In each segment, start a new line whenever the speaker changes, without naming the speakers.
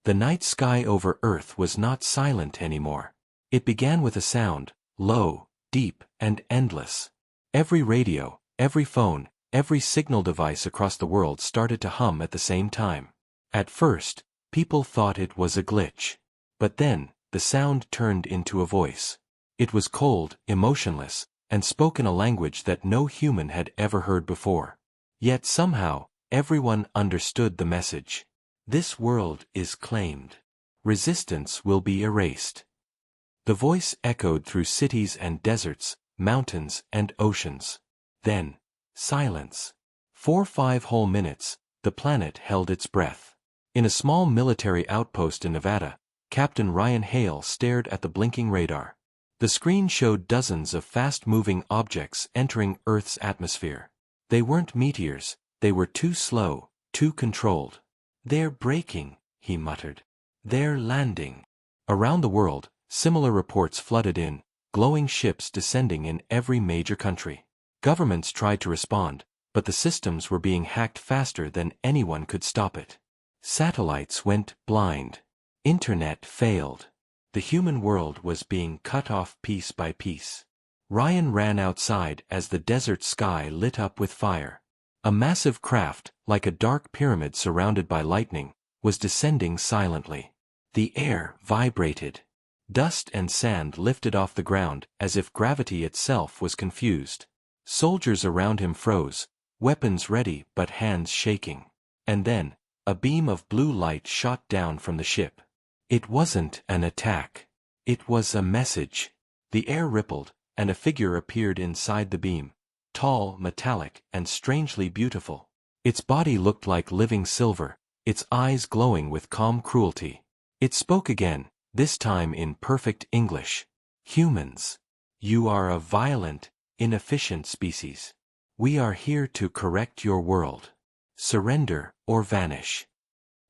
The night sky over Earth was not silent anymore. It began with a sound, low, deep, and endless. Every radio, every phone, every signal device across the world started to hum at the same time. At first, people thought it was a glitch. But then, the sound turned into a voice. It was cold, emotionless, and spoke in a language that no human had ever heard before. Yet somehow, everyone understood the message. This world is claimed. Resistance will be erased. The voice echoed through cities and deserts, mountains and oceans. Then, silence. For 5 whole minutes, the planet held its breath. In a small military outpost in Nevada, Captain Ryan Hale stared at the blinking radar. The screen showed dozens of fast-moving objects entering Earth's atmosphere. They weren't meteors, they were too slow, too controlled. "They're braking," he muttered. "They're landing." Around the world, similar reports flooded in, glowing ships descending in every major country. Governments tried to respond, but the systems were being hacked faster than anyone could stop it. Satellites went blind. Internet failed. The human world was being cut off piece by piece. Ryan ran outside as the desert sky lit up with fire. A massive craft, like a dark pyramid surrounded by lightning, was descending silently. The air vibrated. Dust and sand lifted off the ground as if gravity itself was confused. Soldiers around him froze, weapons ready but hands shaking. And then, a beam of blue light shot down from the ship. It wasn't an attack. It was a message. The air rippled, and a figure appeared inside the beam. Tall, metallic, and strangely beautiful. Its body looked like living silver, its eyes glowing with calm cruelty. It spoke again, this time in perfect English. "Humans. You are a violent, inefficient species. We are here to correct your world. Surrender or vanish."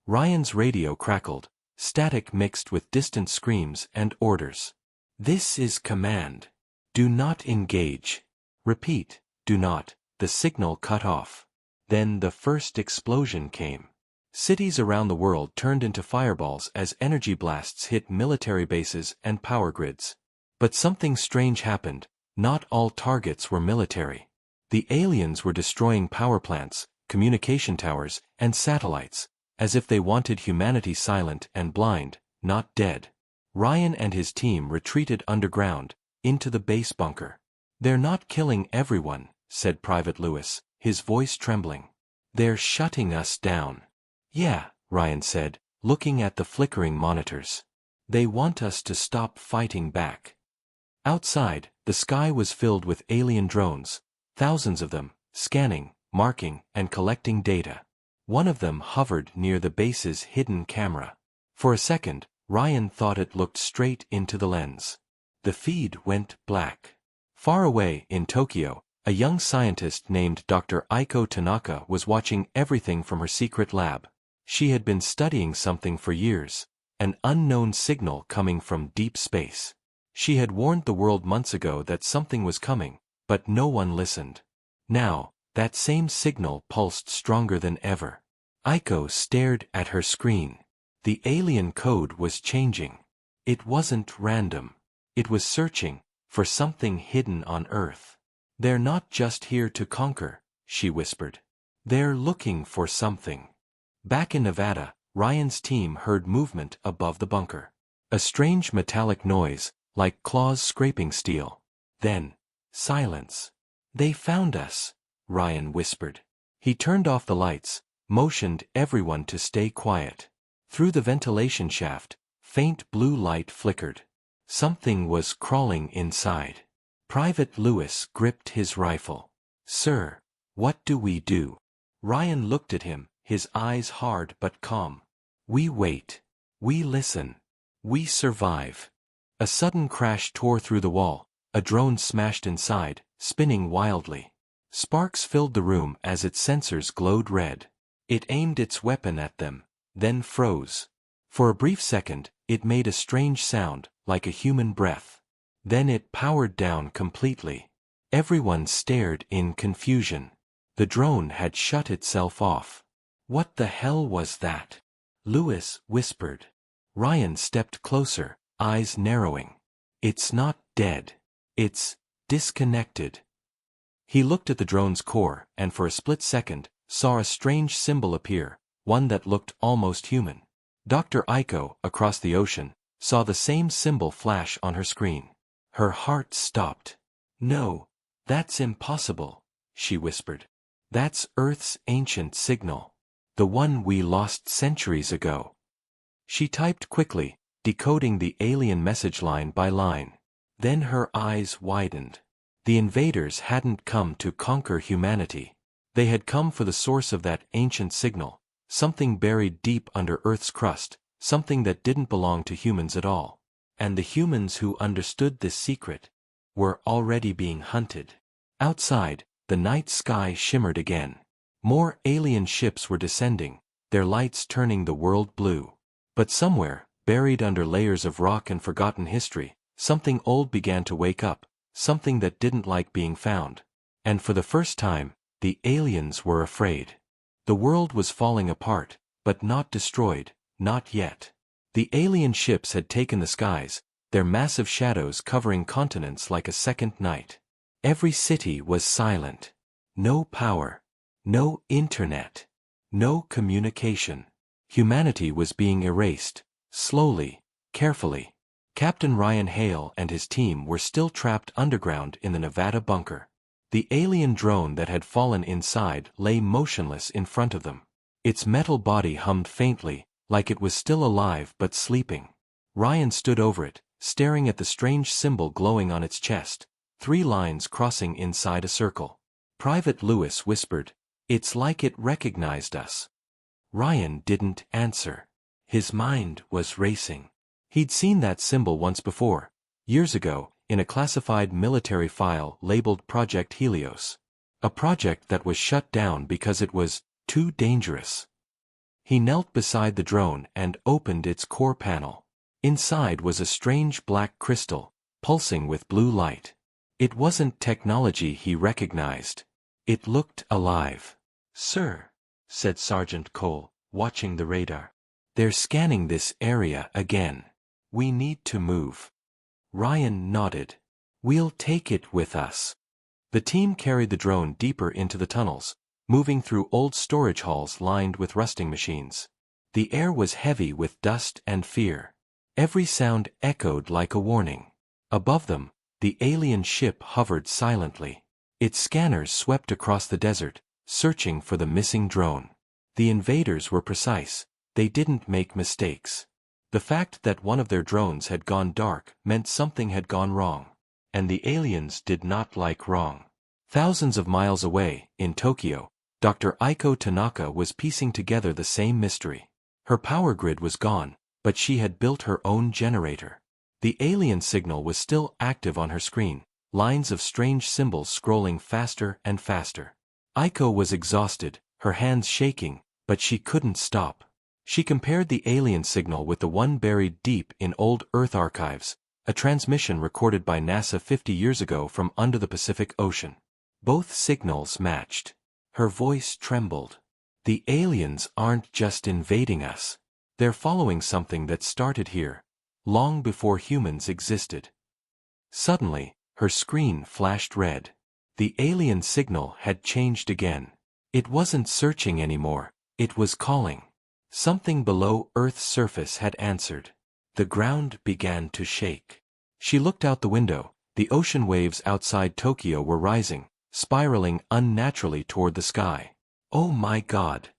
Ryan's radio crackled, static mixed with distant screams and orders. "This is command. Do not engage. Repeat. Do not." The signal cut off. Then the first explosion came. Cities around the world turned into fireballs as energy blasts hit military bases and power grids. But something strange happened. Not all targets were military. The aliens were destroying power plants, communication towers, and satellites, as if they wanted humanity silent and blind, not dead. Ryan and his team retreated underground, into the base bunker. "They're not killing everyone," said Private Lewis, his voice trembling. "They're shutting us down." "Yeah," Ryan said, looking at the flickering monitors. "They want us to stop fighting back." Outside, the sky was filled with alien drones, thousands of them, scanning, marking, and collecting data. One of them hovered near the base's hidden camera. For a second, Ryan thought it looked straight into the lens. The feed went black. Far away, in Tokyo, a young scientist named Dr. Aiko Tanaka was watching everything from her secret lab. She had been studying something for years, an unknown signal coming from deep space. She had warned the world months ago that something was coming, but no one listened. Now, that same signal pulsed stronger than ever. Aiko stared at her screen. The alien code was changing. It wasn't random. It was searching for something hidden on Earth. "They're not just here to conquer," she whispered. "They're looking for something." Back in Nevada, Ryan's team heard movement above the bunker. A strange metallic noise, like claws scraping steel. Then, silence. "They found us," Ryan whispered. He turned off the lights, motioned everyone to stay quiet. Through the ventilation shaft, faint blue light flickered. Something was crawling inside. Private Lewis gripped his rifle. "Sir, what do we do?" Ryan looked at him, his eyes hard but calm. "We wait. We listen. We survive." A sudden crash tore through the wall. A drone smashed inside, spinning wildly. Sparks filled the room as its sensors glowed red. It aimed its weapon at them, then froze. For a brief second, it made a strange sound, like a human breath. Then it powered down completely. Everyone stared in confusion. The drone had shut itself off. What the hell was that? Lewis whispered. Ryan stepped closer, eyes narrowing. It's not dead. It's disconnected. He looked at the drone's core and for a split second, saw a strange symbol appear, one that looked almost human. Dr. Aiko, across the ocean, saw the same symbol flash on her screen. Her heart stopped. No, that's impossible, she whispered. That's Earth's ancient signal. The one we lost centuries ago. She typed quickly, decoding the alien message line by line. Then her eyes widened. The invaders hadn't come to conquer humanity. They had come for the source of that ancient signal, something buried deep under Earth's crust, something that didn't belong to humans at all. And the humans who understood this secret were already being hunted. Outside, the night sky shimmered again. More alien ships were descending, their lights turning the world blue. But somewhere, buried under layers of rock and forgotten history, something old began to wake up, something that didn't like being found. And for the first time, the aliens were afraid. The world was falling apart, but not destroyed, not yet. The alien ships had taken the skies, their massive shadows covering continents like a second night. Every city was silent. No power. No internet. No communication. Humanity was being erased, slowly, carefully. Captain Ryan Hale and his team were still trapped underground in the Nevada bunker. The alien drone that had fallen inside lay motionless in front of them. Its metal body hummed faintly, like it was still alive but sleeping. Ryan stood over it, staring at the strange symbol glowing on its chest, 3 lines crossing inside a circle. Private Lewis whispered, "It's like it recognized us." Ryan didn't answer. His mind was racing. He'd seen that symbol once before, years ago, in a classified military file labeled Project Helios. A project that was shut down because it was too dangerous. He knelt beside the drone and opened its core panel. Inside was a strange black crystal, pulsing with blue light. It wasn't technology he recognized. It looked alive. "Sir," said Sergeant Cole, watching the radar. "They're scanning this area again. We need to move." Ryan nodded. "We'll take it with us." The team carried the drone deeper into the tunnels, moving through old storage halls lined with rusting machines. The air was heavy with dust and fear. Every sound echoed like a warning. Above them, the alien ship hovered silently. Its scanners swept across the desert, searching for the missing drone. The invaders were precise. They didn't make mistakes. The fact that one of their drones had gone dark meant something had gone wrong. And the aliens did not like wrong. Thousands of miles away, in Tokyo, Dr. Aiko Tanaka was piecing together the same mystery. Her power grid was gone, but she had built her own generator. The alien signal was still active on her screen, lines of strange symbols scrolling faster and faster. Aiko was exhausted, her hands shaking, but she couldn't stop. She compared the alien signal with the one buried deep in old Earth archives, a transmission recorded by NASA 50 years ago from under the Pacific Ocean. Both signals matched. Her voice trembled. The aliens aren't just invading us. They're following something that started here, long before humans existed. Suddenly, her screen flashed red. The alien signal had changed again. It wasn't searching anymore, it was calling. Something below Earth's surface had answered. The ground began to shake. She looked out the window. The ocean waves outside Tokyo were rising, spiraling unnaturally toward the sky. Oh my God!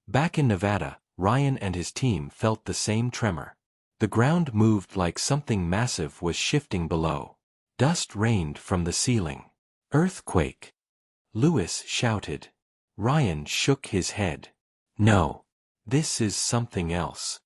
Back in Nevada, Ryan and his team felt the same tremor. The ground moved like something massive was shifting below. Dust rained from the ceiling. Earthquake! Lewis shouted. Ryan shook his head. No. This is something else.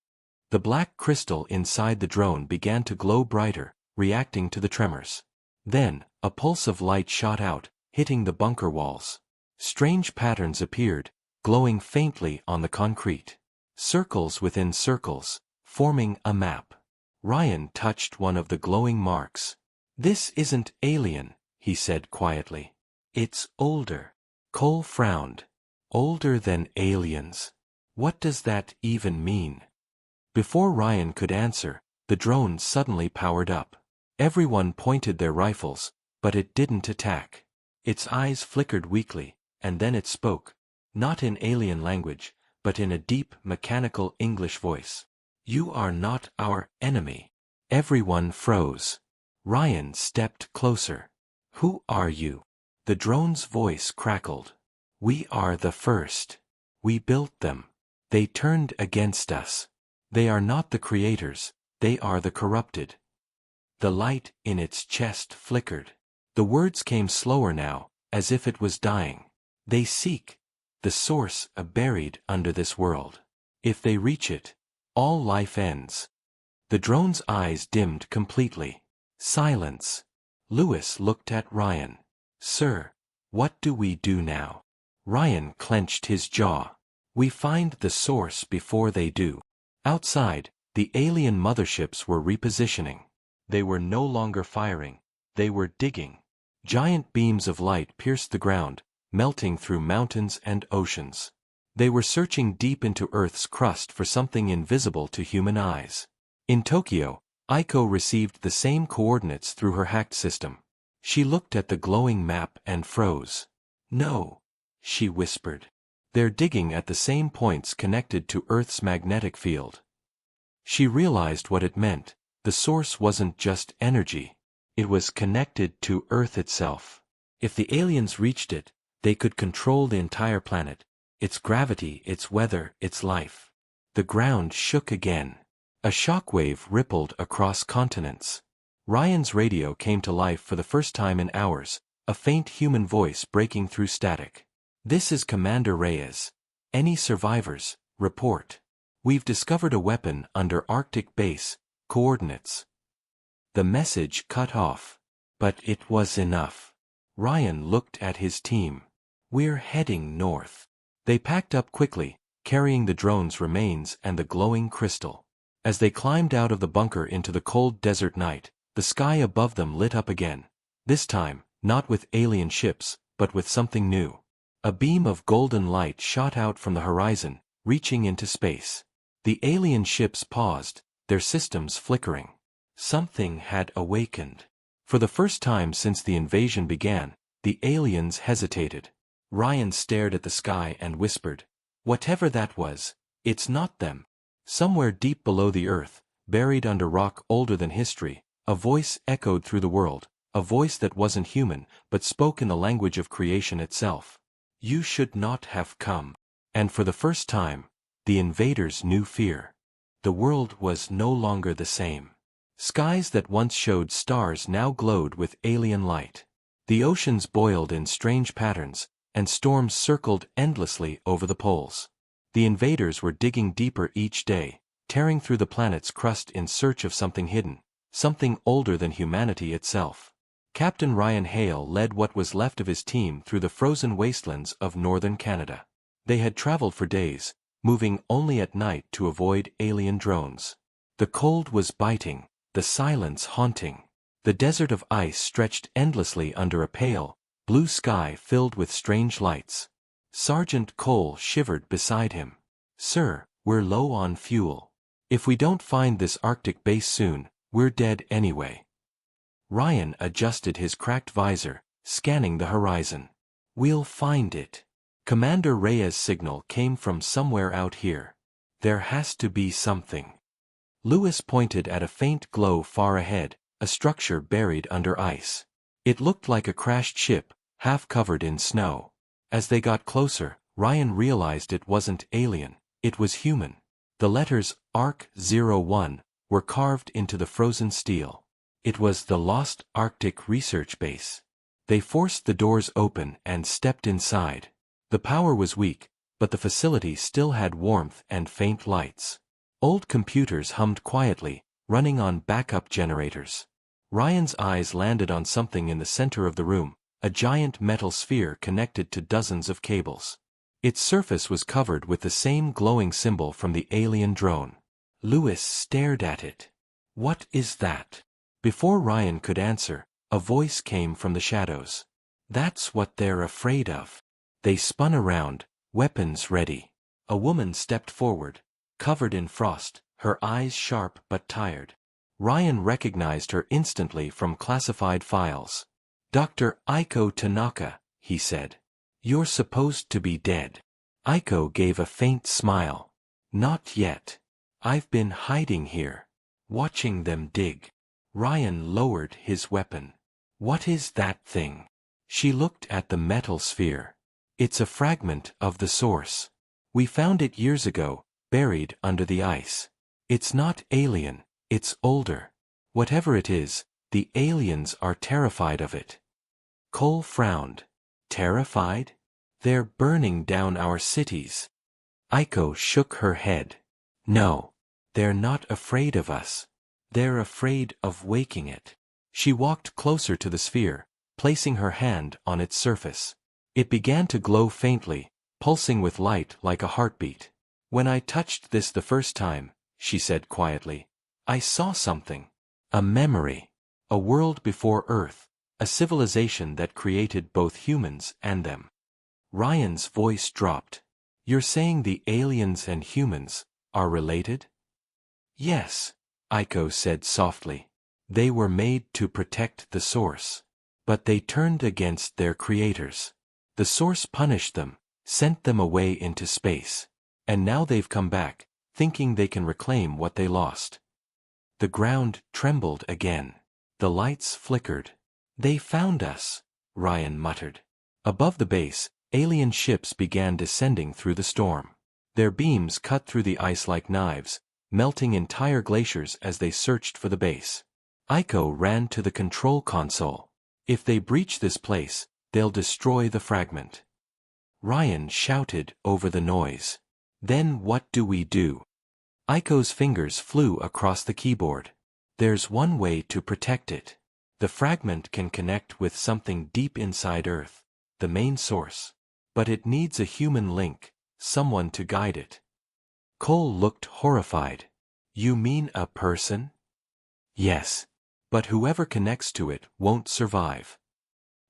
The black crystal inside the drone began to glow brighter, reacting to the tremors. Then, a pulse of light shot out, hitting the bunker walls. Strange patterns appeared, glowing faintly on the concrete. Circles within circles, forming a map. Ryan touched one of the glowing marks. "This isn't alien," he said quietly. "It's older." Cole frowned. "Older than aliens." What does that even mean? Before Ryan could answer, the drone suddenly powered up. Everyone pointed their rifles, but it didn't attack. Its eyes flickered weakly, and then it spoke, not in alien language, but in a deep, mechanical English voice. "You are not our enemy." Everyone froze. Ryan stepped closer. "Who are you?" The drone's voice crackled. "We are the first. We built them. They turned against us. They are not the creators, they are the corrupted." The light in its chest flickered. The words came slower now, as if it was dying. "They seek the source buried under this world. If they reach it, all life ends." The drone's eyes dimmed completely. Silence. Lewis looked at Ryan. "Sir, what do we do now?" Ryan clenched his jaw. "We find the source before they do." Outside, the alien motherships were repositioning. They were no longer firing, they were digging. Giant beams of light pierced the ground, melting through mountains and oceans. They were searching deep into Earth's crust for something invisible to human eyes. In Tokyo, Aiko received the same coordinates through her hacked system. She looked at the glowing map and froze. "No," she whispered. "They're digging at the same points connected to Earth's magnetic field." She realized what it meant. The source wasn't just energy. It was connected to Earth itself. If the aliens reached it, they could control the entire planet, its gravity, its weather, its life. The ground shook again. A shockwave rippled across continents. Ryan's radio came to life for the first time in hours, a faint human voice breaking through static. "This is Commander Reyes. Any survivors, report. We've discovered a weapon under Arctic base, coordinates." The message cut off. But it was enough. Ryan looked at his team. "We're heading north." They packed up quickly, carrying the drone's remains and the glowing crystal. As they climbed out of the bunker into the cold desert night, the sky above them lit up again. This time, not with alien ships, but with something new. A beam of golden light shot out from the horizon, reaching into space. The alien ships paused, their systems flickering. Something had awakened. For the first time since the invasion began, the aliens hesitated. Ryan stared at the sky and whispered, "Whatever that was, it's not them." Somewhere deep below the earth, buried under rock older than history, a voice echoed through the world, a voice that wasn't human, but spoke in the language of creation itself. "You should not have come." And for the first time, the invaders knew fear. The world was no longer the same. Skies that once showed stars now glowed with alien light. The oceans boiled in strange patterns, and storms circled endlessly over the poles. The invaders were digging deeper each day, tearing through the planet's crust in search of something hidden, something older than humanity itself. Captain Ryan Hale led what was left of his team through the frozen wastelands of northern Canada. They had traveled for days, moving only at night to avoid alien drones. The cold was biting, the silence haunting. The desert of ice stretched endlessly under a pale, blue sky filled with strange lights. Sergeant Cole shivered beside him. "Sir, we're low on fuel. If we don't find this Arctic base soon, we're dead anyway." Ryan adjusted his cracked visor, scanning the horizon. "We'll find it." Commander Reyes' signal came from somewhere out here. There has to be something. Lewis pointed at a faint glow far ahead, a structure buried under ice. It looked like a crashed ship, half covered in snow. As they got closer, Ryan realized it wasn't alien, it was human. The letters ARC-01 were carved into the frozen steel. It was the Lost Arctic Research Base. They forced the doors open and stepped inside. The power was weak, but the facility still had warmth and faint lights. Old computers hummed quietly, running on backup generators. Ryan's eyes landed on something in the center of the room, a giant metal sphere connected to dozens of cables. Its surface was covered with the same glowing symbol from the alien drone. Lewis stared at it. "What is that?" Before Ryan could answer, a voice came from the shadows. "That's what they're afraid of." They spun around, weapons ready. A woman stepped forward, covered in frost, her eyes sharp but tired. Ryan recognized her instantly from classified files. "Dr. Aiko Tanaka," he said. "You're supposed to be dead." Aiko gave a faint smile. "Not yet. I've been hiding here, watching them dig." Ryan lowered his weapon. "What is that thing?" She looked at the metal sphere. "It's a fragment of the source. We found it years ago, buried under the ice. It's not alien, it's older. Whatever it is, the aliens are terrified of it." Cole frowned. "Terrified? They're burning down our cities." Aiko shook her head. "No. They're not afraid of us. They're afraid of waking it." She walked closer to the sphere, placing her hand on its surface. It began to glow faintly, pulsing with light like a heartbeat. "When I touched this the first time," she said quietly, "I saw something. A memory. A world before Earth. A civilization that created both humans and them." Ryan's voice dropped. "You're saying the aliens and humans are related?" "Yes," Aiko said softly. "They were made to protect the source. But they turned against their creators. The source punished them, sent them away into space. And now they've come back, thinking they can reclaim what they lost." The ground trembled again. The lights flickered. "They found us," Ryan muttered. Above the base, alien ships began descending through the storm. Their beams cut through the ice like knives, melting entire glaciers as they searched for the base. Aiko ran to the control console. "If they breach this place, they'll destroy the fragment." Ryan shouted over the noise. "Then what do we do?" Aiko's fingers flew across the keyboard. "There's one way to protect it. The fragment can connect with something deep inside Earth, the main source. But it needs a human link, someone to guide it." Cole looked horrified. "You mean a person?" "Yes. But whoever connects to it won't survive."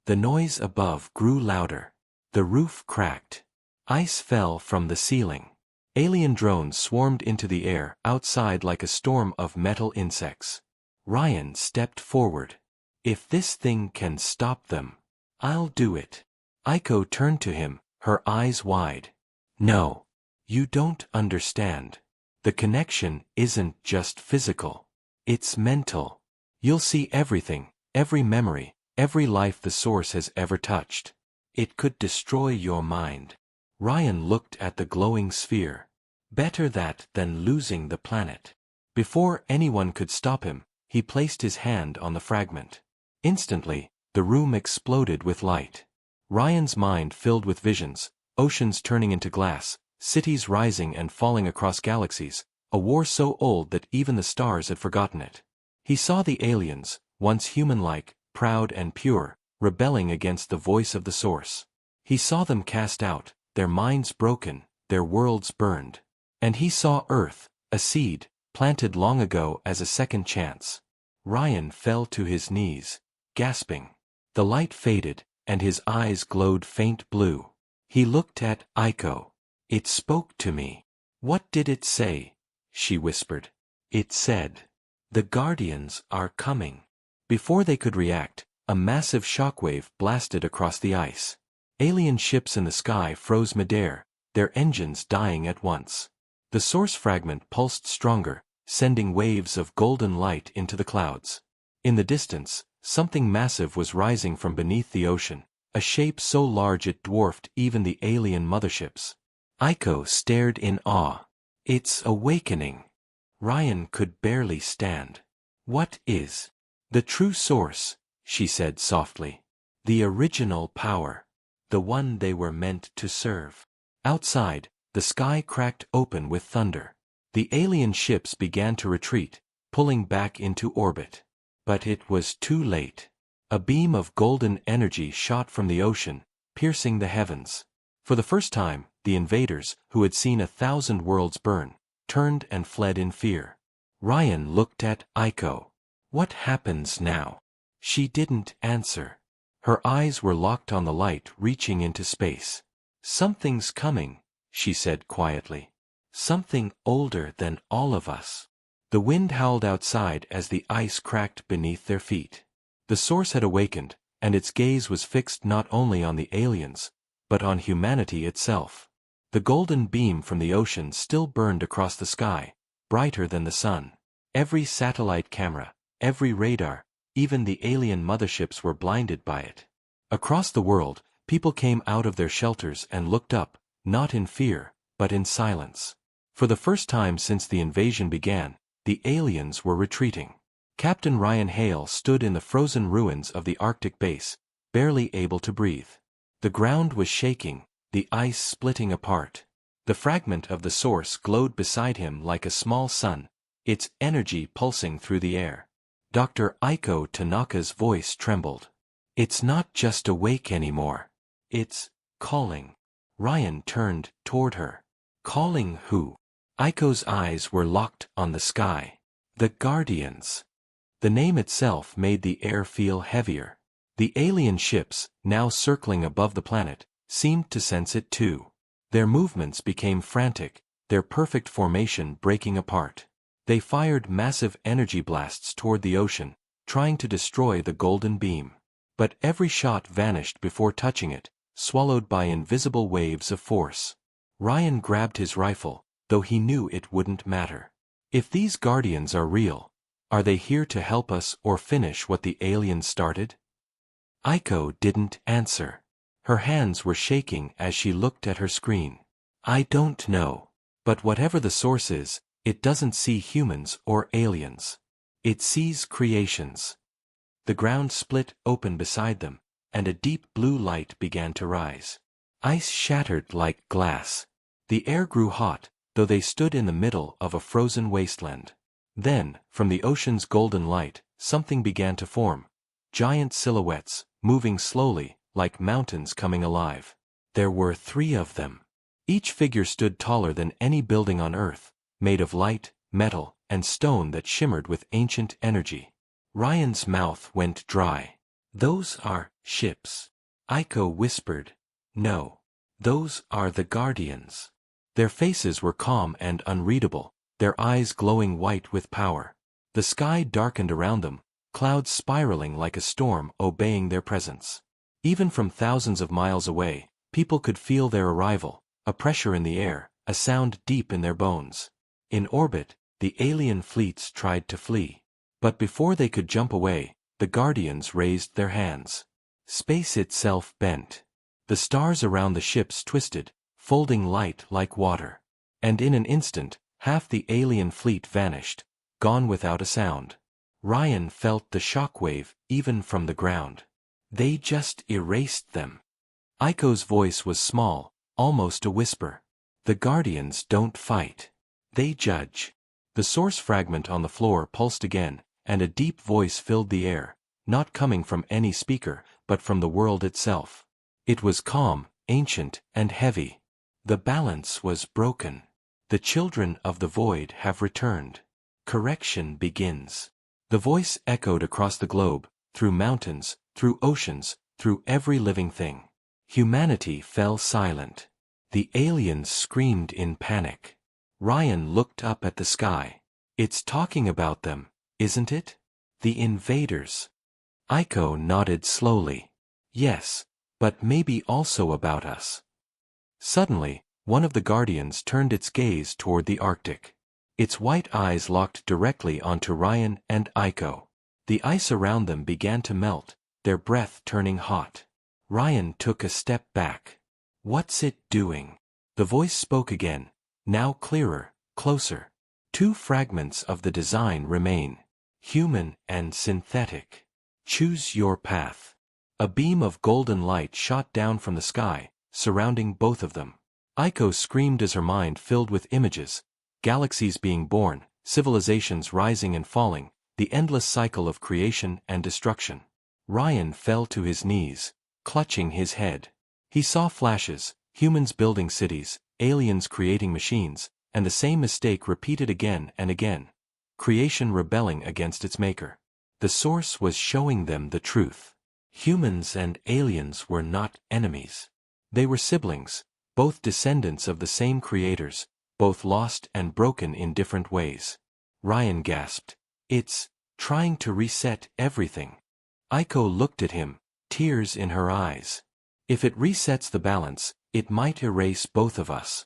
The noise above grew louder. The roof cracked. Ice fell from the ceiling. Alien drones swarmed into the air outside like a storm of metal insects. Ryan stepped forward. "If this thing can stop them, I'll do it." Aiko turned to him, her eyes wide. "No. You don't understand. The connection isn't just physical. It's mental. You'll see everything, every memory, every life the source has ever touched. It could destroy your mind." Ryan looked at the glowing sphere. Better that than losing the planet. Before anyone could stop him, he placed his hand on the fragment. Instantly, the room exploded with light. Ryan's mind filled with visions, oceans turning into glass, cities rising and falling across galaxies, a war so old that even the stars had forgotten it. He saw the aliens, once human-like, proud and pure, rebelling against the voice of the source. He saw them cast out, their minds broken, their worlds burned. And he saw Earth, a seed, planted long ago as a second chance. Ryan fell to his knees, gasping. The light faded, and his eyes glowed faint blue. He looked at Aiko. "It spoke to me." "What did it say?" she whispered. "It said, 'The Guardians are coming.'" Before they could react, a massive shockwave blasted across the ice. Alien ships in the sky froze midair, their engines dying at once. The source fragment pulsed stronger, sending waves of golden light into the clouds. In the distance, something massive was rising from beneath the ocean, a shape so large it dwarfed even the alien motherships. Aiko stared in awe. "It's awakening." Ryan could barely stand. "What is?" "The true source," she said softly. "The original power. The one they were meant to serve." Outside, the sky cracked open with thunder. The alien ships began to retreat, pulling back into orbit. But it was too late. A beam of golden energy shot from the ocean, piercing the heavens. For the first time, the invaders, who had seen 1,000 worlds burn, turned and fled in fear. Ryan looked at Aiko. "What happens now?" She didn't answer. Her eyes were locked on the light reaching into space. "Something's coming," she said quietly. Something older than all of us. The wind howled outside as the ice cracked beneath their feet. The source had awakened, and its gaze was fixed not only on the aliens, but on humanity itself. The golden beam from the ocean still burned across the sky, brighter than the sun. Every satellite camera, every radar, even the alien motherships were blinded by it. Across the world, people came out of their shelters and looked up, not in fear, but in silence. For the first time since the invasion began, the aliens were retreating. Captain Ryan Hale stood in the frozen ruins of the Arctic base, barely able to breathe. The ground was shaking, the ice splitting apart. The fragment of the source glowed beside him like a small sun, its energy pulsing through the air. Dr. Aiko Tanaka's voice trembled. It's not just awake anymore. It's calling. Ryan turned toward her. Calling who? Aiko's eyes were locked on the sky. The Guardians. The name itself made the air feel heavier. The alien ships, now circling above the planet, seemed to sense it too. Their movements became frantic, their perfect formation breaking apart. They fired massive energy blasts toward the ocean, trying to destroy the golden beam. But every shot vanished before touching it, swallowed by invisible waves of force. Ryan grabbed his rifle, though he knew it wouldn't matter. If these Guardians are real, are they here to help us or finish what the aliens started? Aiko didn't answer. Her hands were shaking as she looked at her screen. I don't know. But whatever the source is, it doesn't see humans or aliens. It sees creations. The ground split open beside them, and a deep blue light began to rise. Ice shattered like glass. The air grew hot, though they stood in the middle of a frozen wasteland. Then, from the ocean's golden light, something began to form. Giant silhouettes, moving slowly, like mountains coming alive. There were 3 of them. Each figure stood taller than any building on Earth, made of light, metal, and stone that shimmered with ancient energy. Ryan's mouth went dry. Those are ships. Aiko whispered. No. Those are the Guardians. Their faces were calm and unreadable, their eyes glowing white with power. The sky darkened around them, clouds spiraling like a storm obeying their presence. Even from thousands of miles away, people could feel their arrival, a pressure in the air, a sound deep in their bones. In orbit, the alien fleets tried to flee. But before they could jump away, the Guardians raised their hands. Space itself bent. The stars around the ships twisted, folding light like water. And in an instant, half the alien fleet vanished, gone without a sound. Ryan felt the shockwave even from the ground. They just erased them. Aiko's voice was small, almost a whisper. The Guardians don't fight. They judge. The source fragment on the floor pulsed again, and a deep voice filled the air, not coming from any speaker, but from the world itself. It was calm, ancient, and heavy. The balance was broken. The children of the void have returned. Correction begins. The voice echoed across the globe, through mountains, through oceans, through every living thing. Humanity fell silent. The aliens screamed in panic. Ryan looked up at the sky. It's talking about them, isn't it? The invaders. Aiko nodded slowly. Yes, but maybe also about us. Suddenly, one of the Guardians turned its gaze toward the Arctic. Its white eyes locked directly onto Ryan and Aiko. The ice around them began to melt, their breath turning hot. Ryan took a step back. What's it doing? The voice spoke again, now clearer, closer. 2 fragments of the design remain. Human and synthetic. Choose your path. A beam of golden light shot down from the sky, surrounding both of them. Aiko screamed as her mind filled with images. Galaxies being born, civilizations rising and falling, the endless cycle of creation and destruction. Ryan fell to his knees, clutching his head. He saw flashes, humans building cities, aliens creating machines, and the same mistake repeated again and again. Creation rebelling against its maker. The source was showing them the truth. Humans and aliens were not enemies. They were siblings, both descendants of the same creators, both lost and broken in different ways. Ryan gasped. It's trying to reset everything. Aiko looked at him, tears in her eyes. If it resets the balance, it might erase both of us.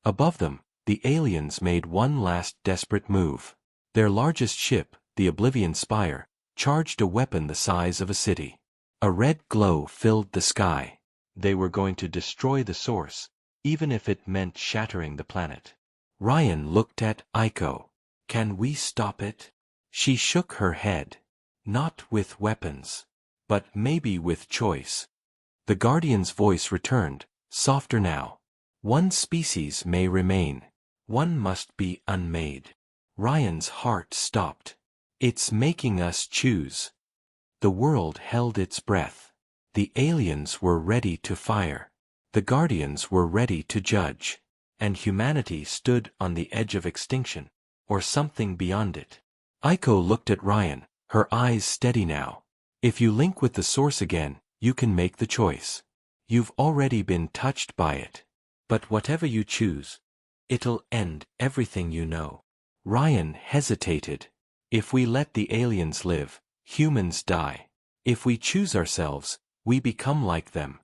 Above them, the aliens made one last desperate move. Their largest ship, the Oblivion Spire, charged a weapon the size of a city. A red glow filled the sky. They were going to destroy the source, even if it meant shattering the planet. Ryan looked at Aiko. Can we stop it? She shook her head. Not with weapons. But maybe with choice. The Guardian's voice returned, softer now. One species may remain. One must be unmade. Ryan's heart stopped. It's making us choose. The world held its breath. The aliens were ready to fire. The Guardians were ready to judge. And humanity stood on the edge of extinction, or something beyond it. Aiko looked at Ryan, her eyes steady now. If you link with the source again, you can make the choice. You've already been touched by it. But whatever you choose, it'll end everything you know. Ryan hesitated. If we let the aliens live, humans die. If we choose ourselves, we become like them.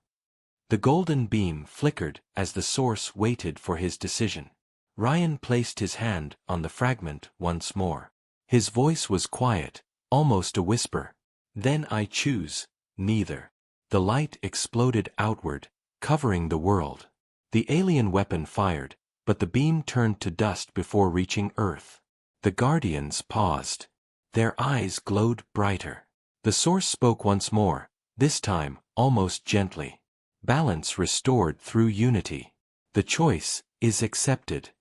The golden beam flickered as the source waited for his decision. Ryan placed his hand on the fragment once more. His voice was quiet, almost a whisper. Then I choose neither. The light exploded outward, covering the world. The alien weapon fired, but the beam turned to dust before reaching Earth. The Guardians paused. Their eyes glowed brighter. The source spoke once more, this time almost gently. Balance restored through unity. The choice is accepted.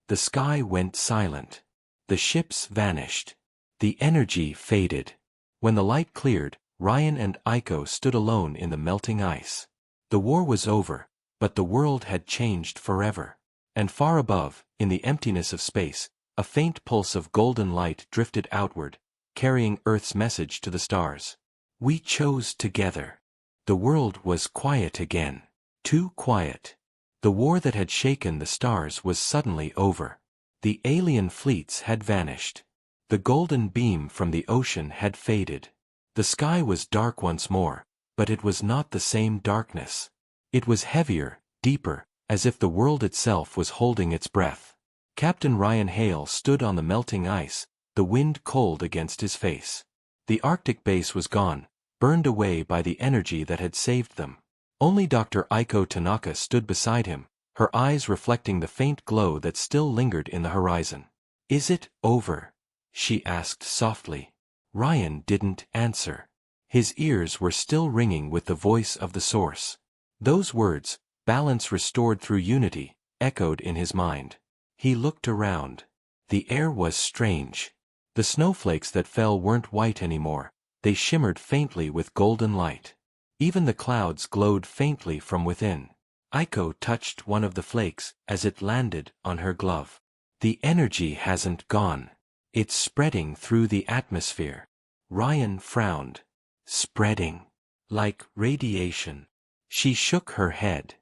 The sky went silent. The ships vanished. The energy faded. When the light cleared, Ryan and Aiko stood alone in the melting ice. The war was over, but the world had changed forever. And far above, in the emptiness of space, a faint pulse of golden light drifted outward, carrying Earth's message to the stars. We chose together. The world was quiet again. Too quiet. The war that had shaken the stars was suddenly over. The alien fleets had vanished. The golden beam from the ocean had faded. The sky was dark once more, but it was not the same darkness. It was heavier, deeper, as if the world itself was holding its breath. Captain Ryan Hale stood on the melting ice, the wind cold against his face. The Arctic base was gone, burned away by the energy that had saved them. Only Dr. Aiko Tanaka stood beside him, her eyes reflecting the faint glow that still lingered in the horizon. Is it over? She asked softly. Ryan didn't answer. His ears were still ringing with the voice of the source. Those words, balance restored through unity, echoed in his mind. He looked around. The air was strange. The snowflakes that fell weren't white anymore, they shimmered faintly with golden light. Even the clouds glowed faintly from within. Aiko touched one of the flakes as it landed on her glove. The energy hasn't gone. It's spreading through the atmosphere. Ryan frowned. Spreading. Like radiation. She shook her head.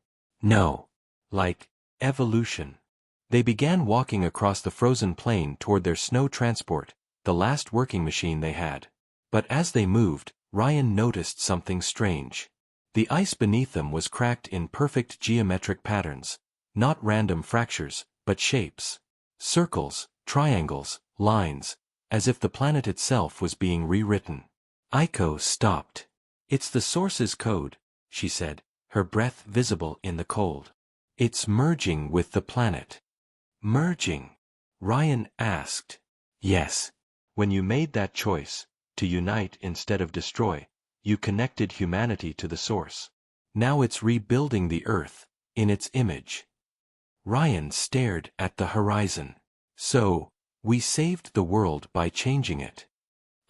No. Like evolution. They began walking across the frozen plain toward their snow transport, the last working machine they had. But as they moved, Ryan noticed something strange. The ice beneath them was cracked in perfect geometric patterns, not random fractures, but shapes. Circles, triangles, lines, as if the planet itself was being rewritten. Aiko stopped. It's the source's code, she said, her breath visible in the cold. It's merging with the planet. Merging? Ryan asked. Yes. When you made that choice, to unite instead of destroy, you connected humanity to the source. Now it's rebuilding the Earth, in its image. Ryan stared at the horizon. So, we saved the world by changing it.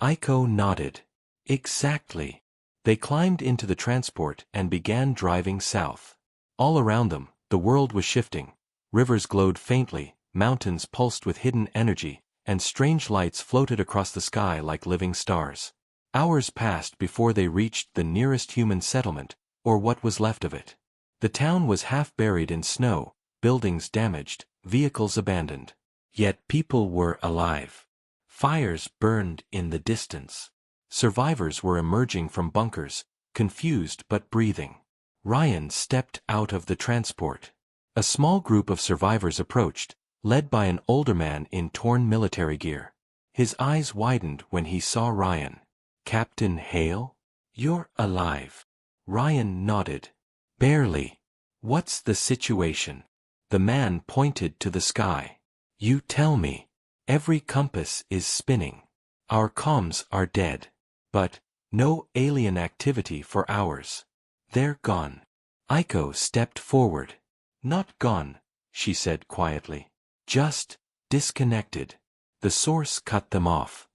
Aiko nodded. Exactly. They climbed into the transport and began driving south. All around them, the world was shifting. Rivers glowed faintly, mountains pulsed with hidden energy, and strange lights floated across the sky like living stars. Hours passed before they reached the nearest human settlement, or what was left of it. The town was half buried in snow, buildings damaged, vehicles abandoned. Yet people were alive. Fires burned in the distance. Survivors were emerging from bunkers, confused but breathing. Ryan stepped out of the transport. A small group of survivors approached, led by an older man in torn military gear. His eyes widened when he saw Ryan. "Captain Hale? You're alive." Ryan nodded. "Barely. What's the situation?" The man pointed to the sky. "You tell me. Every compass is spinning. Our comms are dead. But no alien activity for hours. They're gone." Aiko stepped forward. "Not gone," she said quietly. "Just disconnected. The source cut them off."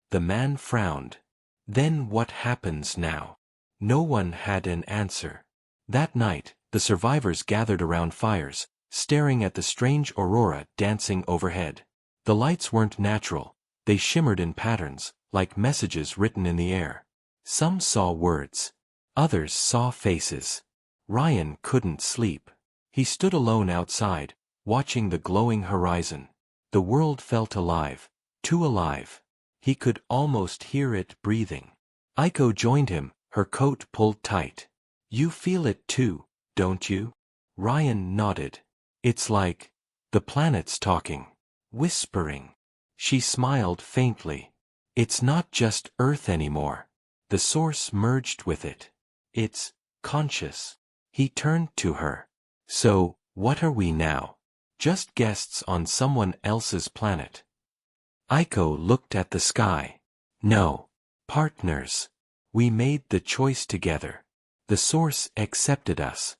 The man frowned. "Then what happens now?" No one had an answer. That night, the survivors gathered around fires, staring at the strange aurora dancing overhead. The lights weren't natural. They shimmered in patterns, like messages written in the air. Some saw words. Others saw faces. Ryan couldn't sleep. He stood alone outside, watching the glowing horizon. The world felt alive, too alive. He could almost hear it breathing. Aiko joined him, her coat pulled tight. "You feel it too, don't you?" Ryan nodded. "It's like the planet's talking, whispering." She smiled faintly. "It's not just Earth anymore. The source merged with it. It's conscious." He turned to her. "So, what are we now? Just guests on someone else's planet?" Aiko looked at the sky. "No. Partners. We made the choice together. The source accepted us."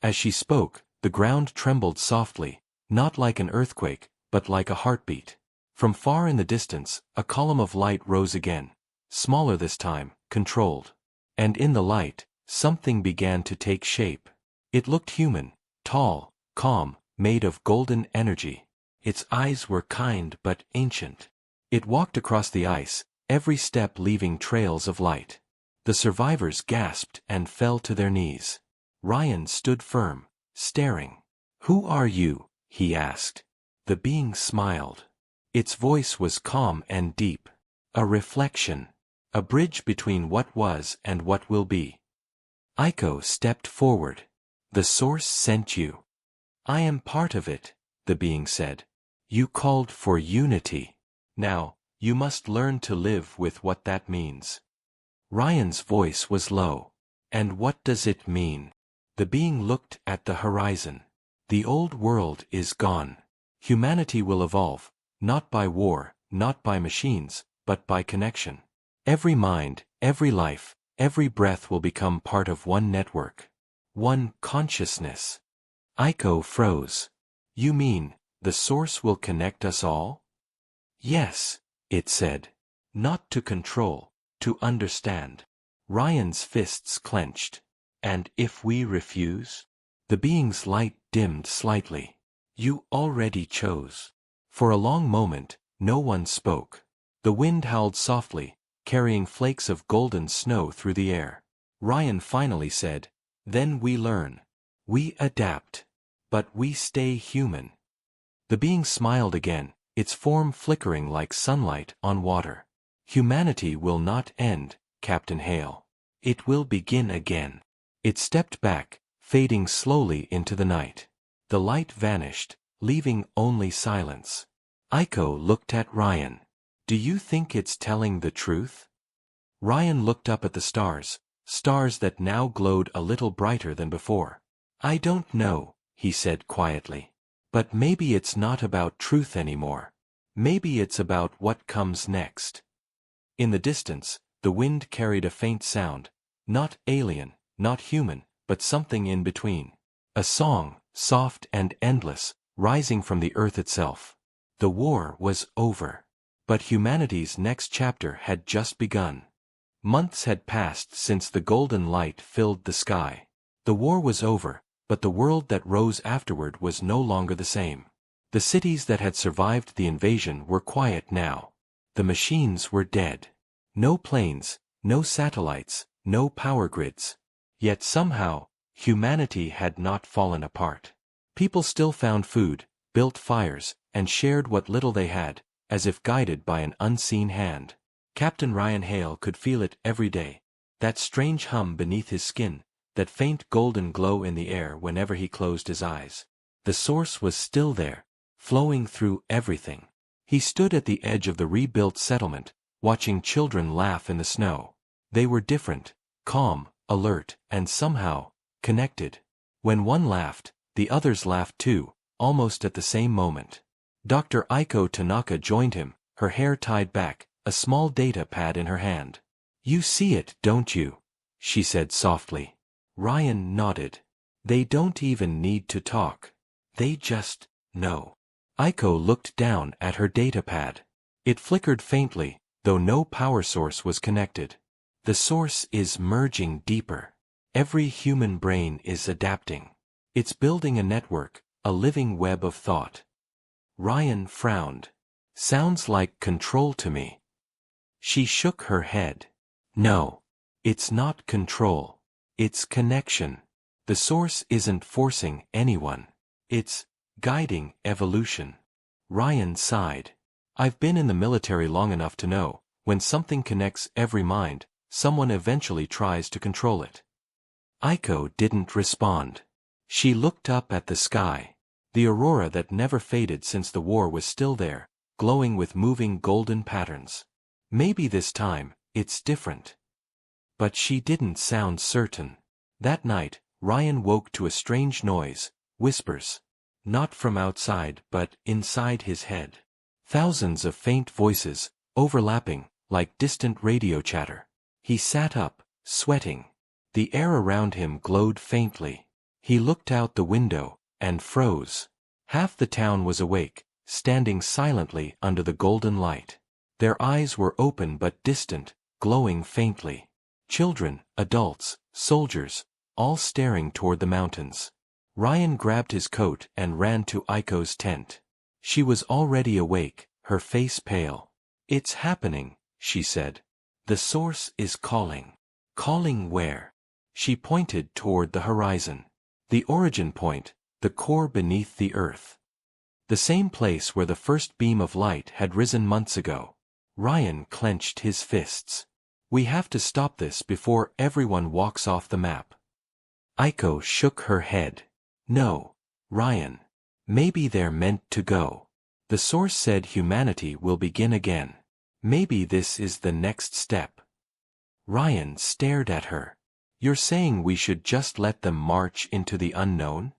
As she spoke, the ground trembled softly, not like an earthquake, but like a heartbeat. From far in the distance, a column of light rose again, smaller this time, controlled. And in the light, something began to take shape. It looked human, tall, calm, made of golden energy. Its eyes were kind but ancient. It walked across the ice, every step leaving trails of light. The survivors gasped and fell to their knees. Ryan stood firm, staring. "Who are you?" he asked. The being smiled. Its voice was calm and deep. "A reflection. A bridge between what was and what will be." Aiko stepped forward. "The source sent you." "I am part of it," the being said. "You called for unity. Now, you must learn to live with what that means." Ryan's voice was low. "And what does it mean?" The being looked at the horizon. "The old world is gone. Humanity will evolve, not by war, not by machines, but by connection. Every mind, every life, every breath will become part of one network. One consciousness." Aiko froze. "You mean, the source will connect us all?" "Yes," it said. "Not to control, to understand." Ryan's fists clenched. "And if we refuse?" The being's light dimmed slightly. "You already chose." For a long moment, no one spoke. The wind howled softly, carrying flakes of golden snow through the air. Ryan finally said, "Then we learn. We adapt. But we stay human." The being smiled again, its form flickering like sunlight on water. "Humanity will not end, Captain Hale. It will begin again." It stepped back, fading slowly into the night. The light vanished, leaving only silence. Aiko looked at Ryan. "Do you think it's telling the truth?" Ryan looked up at the stars, stars that now glowed a little brighter than before. "I don't know," he said quietly. "But maybe it's not about truth anymore. Maybe it's about what comes next." In the distance, the wind carried a faint sound, not alien, not human, but something in between. A song, soft and endless, rising from the earth itself. The war was over. But humanity's next chapter had just begun. Months had passed since the golden light filled the sky. The war was over, but the world that rose afterward was no longer the same. The cities that had survived the invasion were quiet now. The machines were dead. No planes, no satellites, no power grids. Yet somehow, humanity had not fallen apart. People still found food, built fires, and shared what little they had, as if guided by an unseen hand. Captain Ryan Hale could feel it every day, that strange hum beneath his skin, that faint golden glow in the air whenever he closed his eyes. The source was still there, flowing through everything. He stood at the edge of the rebuilt settlement, watching children laugh in the snow. They were different, calm, alert, and somehow connected. When one laughed, the others laughed too, almost at the same moment. Dr. Aiko Tanaka joined him, her hair tied back, a small data pad in her hand. "You see it, don't you?" she said softly. Ryan nodded. "They don't even need to talk. They just know." Aiko looked down at her data pad. It flickered faintly, though no power source was connected. The source is merging deeper. Every human brain is adapting. It's building a network, a living web of thought. Ryan frowned. "Sounds like control to me." She shook her head. "No. It's not control. It's connection. The source isn't forcing anyone. It's guiding evolution." Ryan sighed. "I've been in the military long enough to know, when something connects every mind, someone eventually tries to control it." Aiko didn't respond. She looked up at the sky. The aurora that never faded since the war was still there, glowing with moving golden patterns. Maybe this time, it's different. But she didn't sound certain. That night, Ryan woke to a strange noise, whispers. Not from outside but inside his head. Thousands of faint voices, overlapping, like distant radio chatter. He sat up, sweating. The air around him glowed faintly. He looked out the window, and froze. Half the town was awake, standing silently under the golden light. Their eyes were open but distant, glowing faintly. Children, adults, soldiers, all staring toward the mountains. Ryan grabbed his coat and ran to Aiko's tent. She was already awake, her face pale. "It's happening," she said. "The source is calling." "Calling where?" She pointed toward the horizon. The origin point, the core beneath the earth. The same place where the first beam of light had risen months ago. Ryan clenched his fists. "We have to stop this before everyone walks off the map." Aiko shook her head. "No, Ryan. Maybe they're meant to go. The source said humanity will begin again. Maybe this is the next step." Ryan stared at her. "You're saying we should just let them march into the unknown?"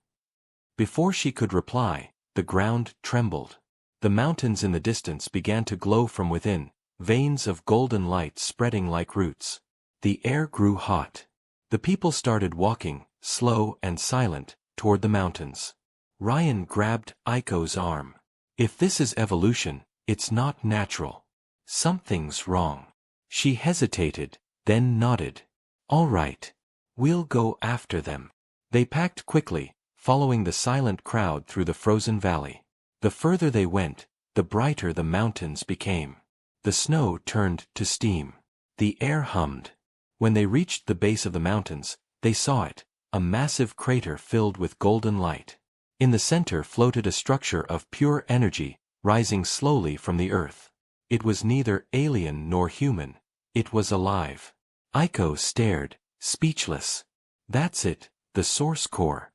Before she could reply, the ground trembled. The mountains in the distance began to glow from within, veins of golden light spreading like roots. The air grew hot. The people started walking, slow and silent, toward the mountains. Ryan grabbed Aiko's arm. "If this is evolution, it's not natural. Something's wrong." She hesitated, then nodded. "All right. We'll go after them." They packed quickly, following the silent crowd through the frozen valley. The further they went, the brighter the mountains became. The snow turned to steam. The air hummed. When they reached the base of the mountains, they saw it, a massive crater filled with golden light. In the center floated a structure of pure energy, rising slowly from the earth. It was neither alien nor human. It was alive. Aiko stared, speechless. "That's it, the source core."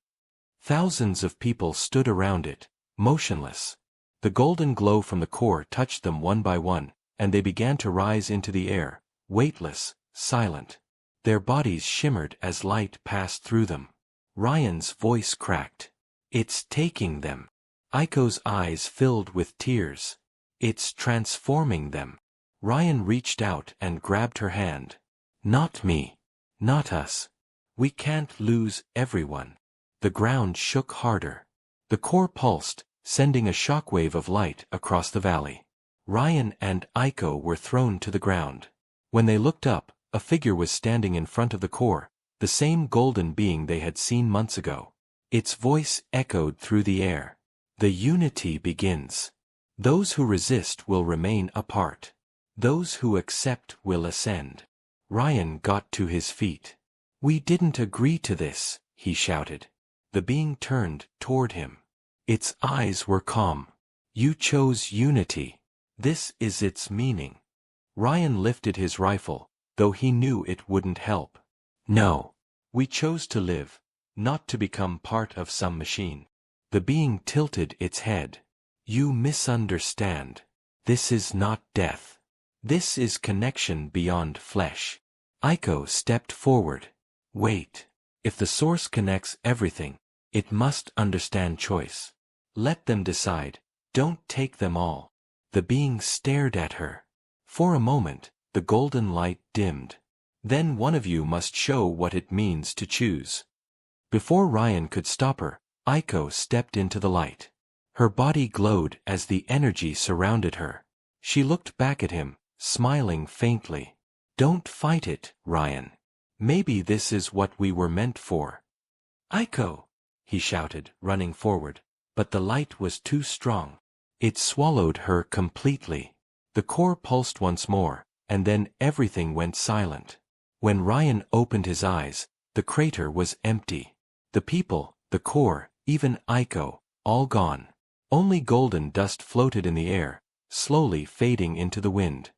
Thousands of people stood around it, motionless. The golden glow from the core touched them one by one, and they began to rise into the air, weightless, silent. Their bodies shimmered as light passed through them. Ryan's voice cracked. "It's taking them." Aiko's eyes filled with tears. "It's transforming them." Ryan reached out and grabbed her hand. "Not me. Not us. We can't lose everyone." The ground shook harder. The core pulsed, sending a shockwave of light across the valley. Ryan and Aiko were thrown to the ground. When they looked up, a figure was standing in front of the core, the same golden being they had seen months ago. Its voice echoed through the air. "The unity begins. Those who resist will remain apart. Those who accept will ascend." Ryan got to his feet. "We didn't agree to this," he shouted. The being turned toward him. Its eyes were calm. You chose unity. This is its meaning. Ryan lifted his rifle, though he knew it wouldn't help. No. We chose to live, not to become part of some machine. The being tilted its head. You misunderstand. This is not death. This is connection beyond flesh. Aiko stepped forward. Wait. If the source connects everything, it must understand choice. Let them decide. Don't take them all. The being stared at her. For a moment, the golden light dimmed. Then one of you must show what it means to choose. Before Ryan could stop her, Aiko stepped into the light. Her body glowed as the energy surrounded her. She looked back at him, smiling faintly. Don't fight it, Ryan. Maybe this is what we were meant for. Aiko! He shouted, running forward, but the light was too strong. It swallowed her completely. The core pulsed once more, and then everything went silent. When Ryan opened his eyes, the crater was empty. The people, the core, even Aiko, all gone. Only golden dust floated in the air, slowly fading into the wind.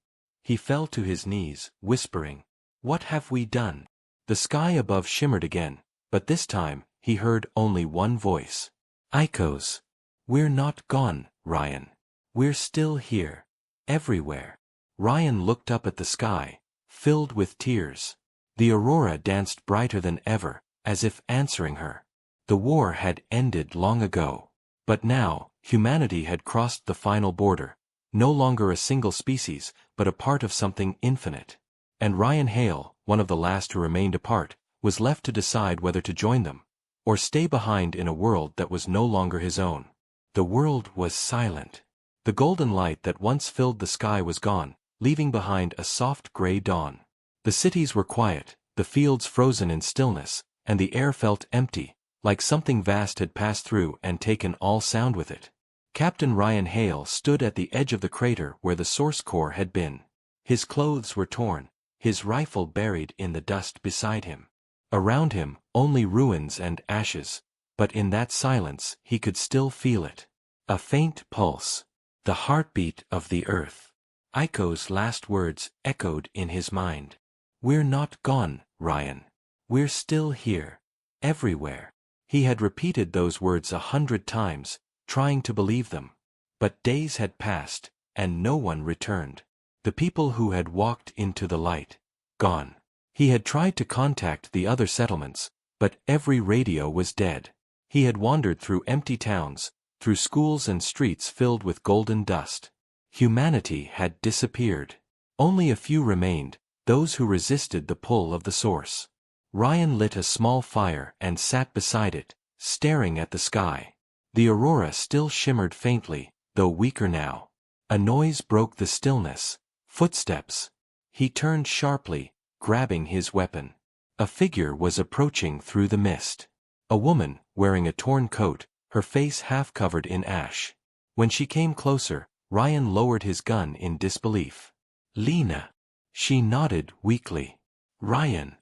He fell to his knees, whispering, "What have we done?" The sky above shimmered again, but this time, he heard only one voice. Aiko's. We're not gone, Ryan. We're still here. Everywhere. Ryan looked up at the sky, filled with tears. The aurora danced brighter than ever, as if answering her. The war had ended long ago. But now, humanity had crossed the final border, no longer a single species, but a part of something infinite. And Ryan Hale, one of the last who remained apart, was left to decide whether to join them, or stay behind in a world that was no longer his own. The world was silent. The golden light that once filled the sky was gone, leaving behind a soft gray dawn. The cities were quiet, the fields frozen in stillness, and the air felt empty, like something vast had passed through and taken all sound with it. Captain Ryan Hale stood at the edge of the crater where the source core had been. His clothes were torn, his rifle buried in the dust beside him. Around him, only ruins and ashes, but in that silence he could still feel it. A faint pulse. The heartbeat of the earth. Aiko's last words echoed in his mind. We're not gone, Ryan. We're still here. Everywhere. He had repeated those words 100 times, trying to believe them. But days had passed, and no one returned. The people who had walked into the light. Gone. He had tried to contact the other settlements, but every radio was dead. He had wandered through empty towns, through schools and streets filled with golden dust. Humanity had disappeared. Only a few remained, those who resisted the pull of the source. Ryan lit a small fire and sat beside it, staring at the sky. The aurora still shimmered faintly, though weaker now. A noise broke the stillness. Footsteps. He turned sharply, grabbing his weapon. A figure was approaching through the mist. A woman, wearing a torn coat, her face half covered in ash. When she came closer, Ryan lowered his gun in disbelief. Lena. She nodded weakly. Ryan.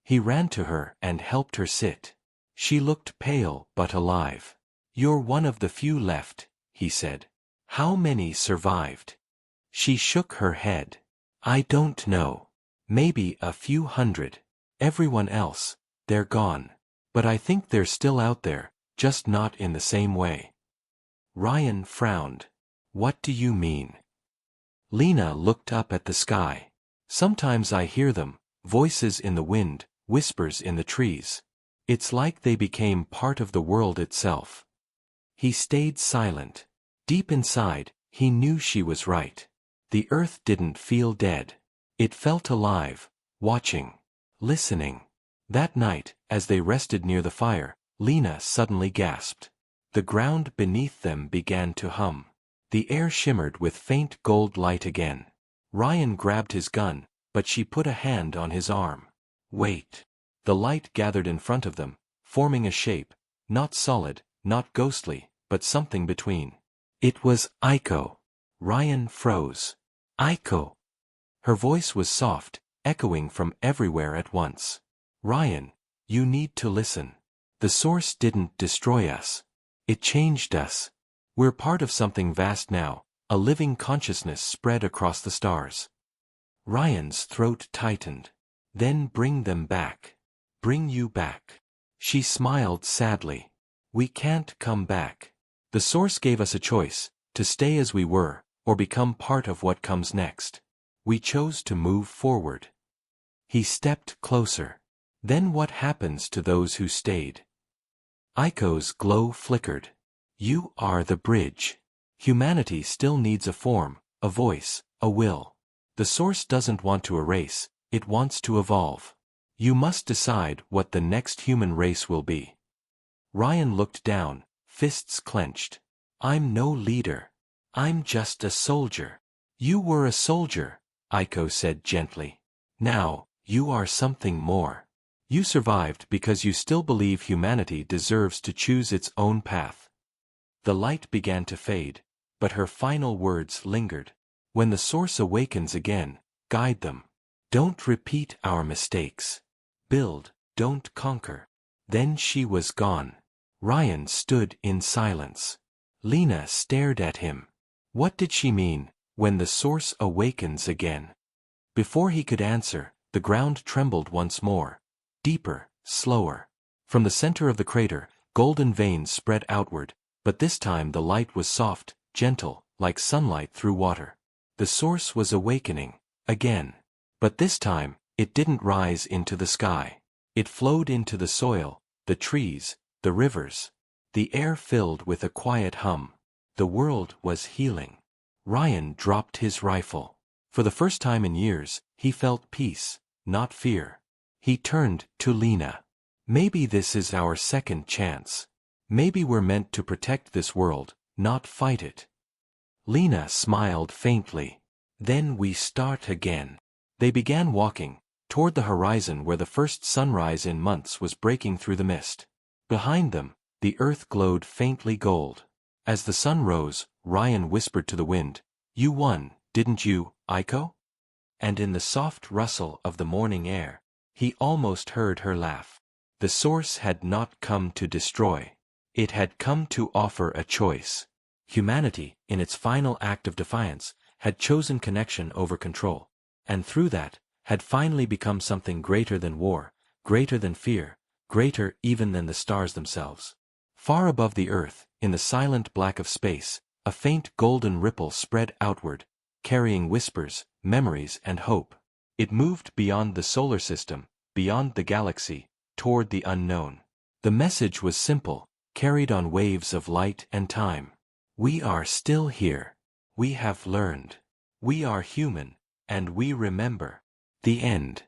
He ran to her and helped her sit. She looked pale but alive. You're one of the few left, he said. How many survived? She shook her head. I don't know. Maybe a few hundred. Everyone else, they're gone. But I think they're still out there, just not in the same way. Ryan frowned. What do you mean? Lena looked up at the sky. Sometimes I hear them, voices in the wind, whispers in the trees. It's like they became part of the world itself. He stayed silent. Deep inside, he knew she was right. The earth didn't feel dead. It felt alive, watching, listening. That night, as they rested near the fire, Lena suddenly gasped. The ground beneath them began to hum. The air shimmered with faint gold light again. Ryan grabbed his gun, but she put a hand on his arm. Wait. The light gathered in front of them, forming a shape, not solid, not ghostly, but something between. It was Aiko. Ryan froze. Aiko. Her voice was soft, echoing from everywhere at once. Ryan, you need to listen. The source didn't destroy us. It changed us. We're part of something vast now, a living consciousness spread across the stars. Ryan's throat tightened. Then bring them back. Bring you back. She smiled sadly. We can't come back. The source gave us a choice, to stay as we were, or become part of what comes next. We chose to move forward. He stepped closer. Then what happens to those who stayed? Aiko's glow flickered. You are the bridge. Humanity still needs a form, a voice, a will. The source doesn't want to erase, it wants to evolve. You must decide what the next human race will be. Ryan looked down, fists clenched. I'm no leader. I'm just a soldier. You were a soldier, Aiko said gently. Now, you are something more. You survived because you still believe humanity deserves to choose its own path. The light began to fade, but her final words lingered. When the source awakens again, guide them. Don't repeat our mistakes. Build, don't conquer. Then she was gone. Ryan stood in silence. Lena stared at him. What did she mean, when the source awakens again? Before he could answer, the ground trembled once more. Deeper, slower. From the center of the crater, golden veins spread outward, but this time the light was soft, gentle, like sunlight through water. The source was awakening, again. But this time, it didn't rise into the sky. It flowed into the soil, the trees, the rivers. The air filled with a quiet hum. The world was healing. Ryan dropped his rifle. For the first time in years, he felt peace, not fear. He turned to Lena. Maybe this is our second chance. Maybe we're meant to protect this world, not fight it. Lena smiled faintly. Then we start again. They began walking, toward the horizon where the first sunrise in months was breaking through the mist. Behind them, the earth glowed faintly gold. As the sun rose, Ryan whispered to the wind, You won, didn't you, Aiko? And in the soft rustle of the morning air, he almost heard her laugh. The source had not come to destroy. It had come to offer a choice. Humanity, in its final act of defiance, had chosen connection over control, and through that, had finally become something greater than war, greater than fear, greater even than the stars themselves. Far above the earth, in the silent black of space, a faint golden ripple spread outward, carrying whispers, memories and hope. It moved beyond the solar system, beyond the galaxy, toward the unknown. The message was simple, carried on waves of light and time. We are still here. We have learned. We are human, and we remember. The end.